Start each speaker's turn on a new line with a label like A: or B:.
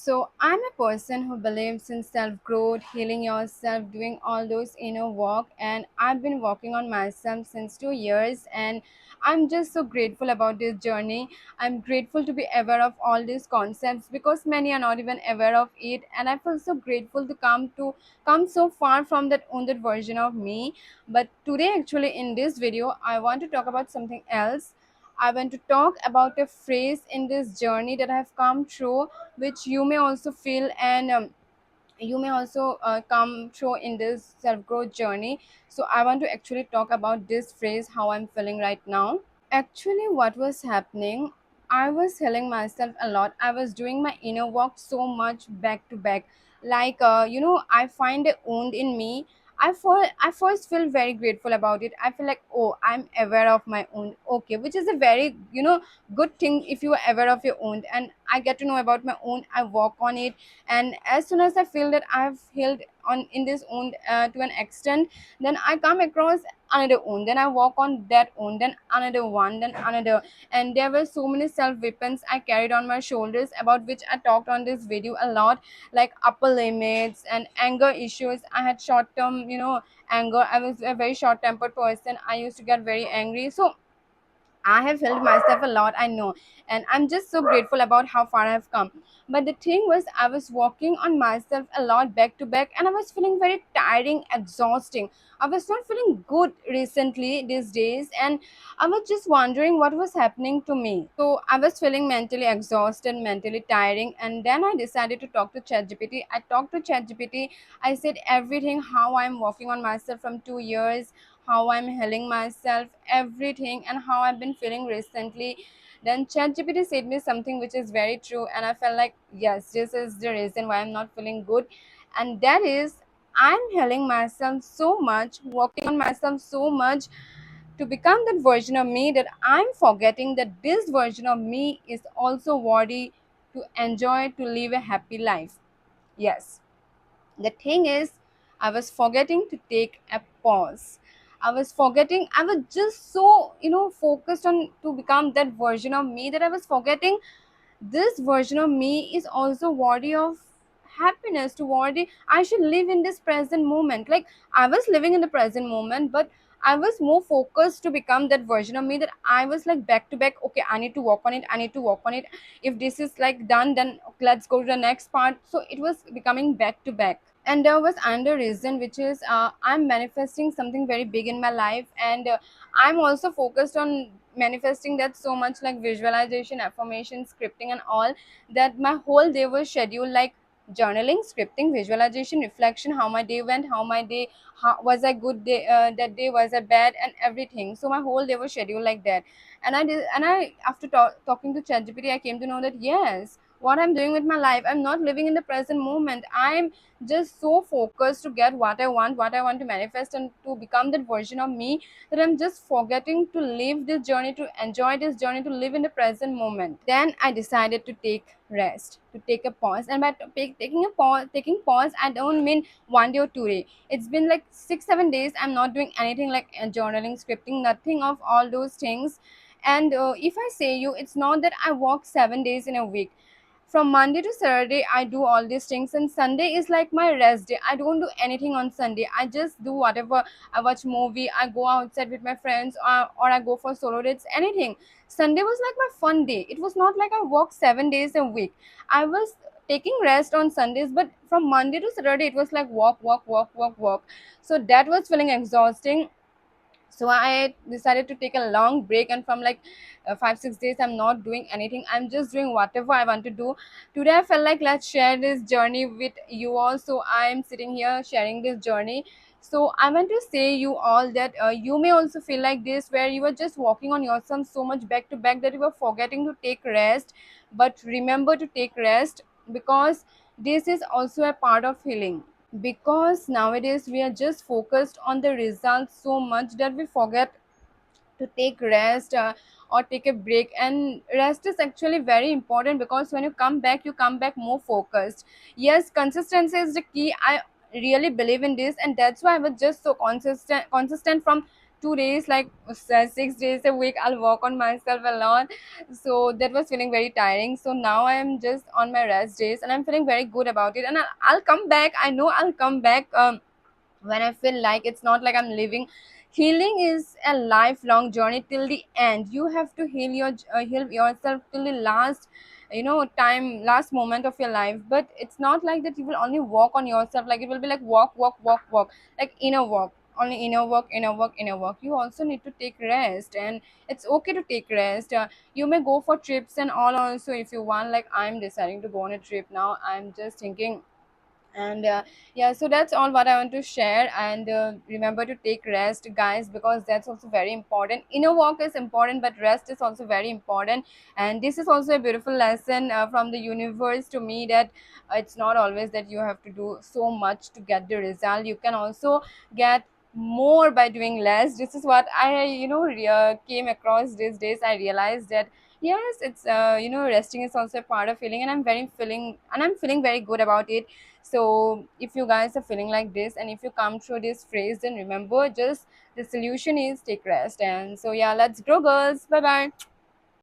A: So, I'm a person who believes in self growth, healing yourself, doing all those inner work, and I've been working on myself since 2 years. And I'm just so grateful about this journey. I'm grateful to be aware of all these concepts because many are not even aware of it, and I feel so grateful to come so far from that wounded version of me. But today, actually, in this video, I want to talk about something else. I want to talk about a phrase in this journey that I have come through, which you may also feel, and you may also come through in this self growth journey. So, I want to actually talk about this phrase, how I'm feeling right now. Actually, what was happening, I was healing myself a lot. I was doing my inner work so much back to back. I find a wound in me. I first feel very grateful about it. I feel like, oh, I'm aware of my wound. Okay, which is a very, good thing if you are aware of your wound. And I get to know about my wound. I work on it. And as soon as I feel that I've healed on in this wound to an extent, then I come across another one, then I walk on that one, then another one, then another. And there were so many self weapons I carried on my shoulders, about which I talked on this video a lot, like upper limits and anger issues. I had short term, anger. I was a very short tempered person. I used to get very angry. So I have helped myself a lot, I know, and I'm just so grateful about how far I've come. But the thing was, I was working on myself a lot back to back, and I was feeling very tiring, exhausting. I was not feeling good recently these days, and I was just wondering what was happening to me. So I was feeling mentally exhausted, mentally tiring, and then I decided to talk to ChatGPT. I talked to ChatGPT. I said everything, how I'm working on myself from 2 years, how I'm healing myself, everything, and how I've been feeling recently. Then ChatGPT said me something which is very true, and I felt like, yes, this is the reason why I'm not feeling good, and that is I'm healing myself so much, working on myself so much to become that version of me that I'm forgetting that this version of me is also worthy to enjoy, to live a happy life. Yes, the thing is, I was forgetting to take a pause. I was just so, focused on to become that version of me, that I was forgetting this version of me is also worthy of happiness, to worthy I should live in this present moment. Like, I was living in the present moment, but I was more focused to become that version of me, that I was like back to back, okay, I need to work on it, I need to work on it. If this is like done, then let's go to the next part. So it was becoming back to back. And there was another reason, which is I'm manifesting something very big in my life, and I'm also focused on manifesting that so much, like visualization, affirmation, scripting, and all, that my whole day was scheduled like journaling, scripting, visualization, reflection, how my day went, how my day, how was I good day, that day was I bad, and everything. So my whole day was scheduled like that. And I did, and I, after talking to ChatGPT, I came to know that yes, what I'm doing with my life, I'm not living in the present moment. I'm just so focused to get what I want to manifest, and to become that version of me, that I'm just forgetting to live this journey, to enjoy this journey, to live in the present moment. Then I decided to take rest, to take a pause. And by taking pause, I don't mean 1 day or 2 day. It's been like 6 7 days I'm not doing anything, like journaling, scripting, nothing of all those things. And if I say you, it's not that I work 7 days in a week. From Monday to Saturday, I do all these things, and Sunday is like my rest day. I don't do anything on Sunday. I just do whatever. I watch movie, I go outside with my friends, or I go for solo dates, anything. Sunday was like my fun day. It was not like I work 7 days a week. I was taking rest on Sundays, but from Monday to Saturday, it was like walk, walk, walk, walk, walk. So that was feeling exhausting. So I decided to take a long break, and from like 5 6 days I'm not doing anything, I'm just doing whatever I want to do. Today I felt like let's share this journey with you all, so I'm sitting here sharing this journey. So I want to say you all that you may also feel like this, where you are just walking on yourself so much back to back that you are forgetting to take rest. But remember to take rest, because this is also a part of healing. Because nowadays we are just focused on the results so much that we forget to take rest, or take a break. And rest is actually very important, because when you come back, you come back more focused. Yes, consistency is the key. I really believe in this, and that's why I was just so consistent from 2 days, like 6 days a week, I'll work on myself a lot. So that was feeling very tiring. So now I am just on my rest days and I'm feeling very good about it. And I'll come back. I know I'll come back. When I feel like it's not like I'm living. Healing is a lifelong journey till the end. You have to heal yourself till the last, last moment of your life. But it's not like that you will only walk on yourself. Like it will be like walk, walk, walk, walk, like inner walk. Only inner work, inner work, inner work. You also need to take rest, and it's okay to take rest. You may go for trips and all also if you want. Like I'm deciding to go on a trip now. I'm just thinking. And yeah, so that's all what I want to share. And remember to take rest, guys, because that's also very important. Inner work is important, but rest is also very important. And this is also a beautiful lesson from the universe to me, that it's not always that you have to do so much to get the result. You can also get more by doing less. This is what I came across these days. I realized that yes, it's resting is also a part of feeling, and I'm feeling very good about it. So if you guys are feeling like this, and if you come through this phrase, then remember, just the solution is take rest. And so yeah, let's grow, girls. Bye bye.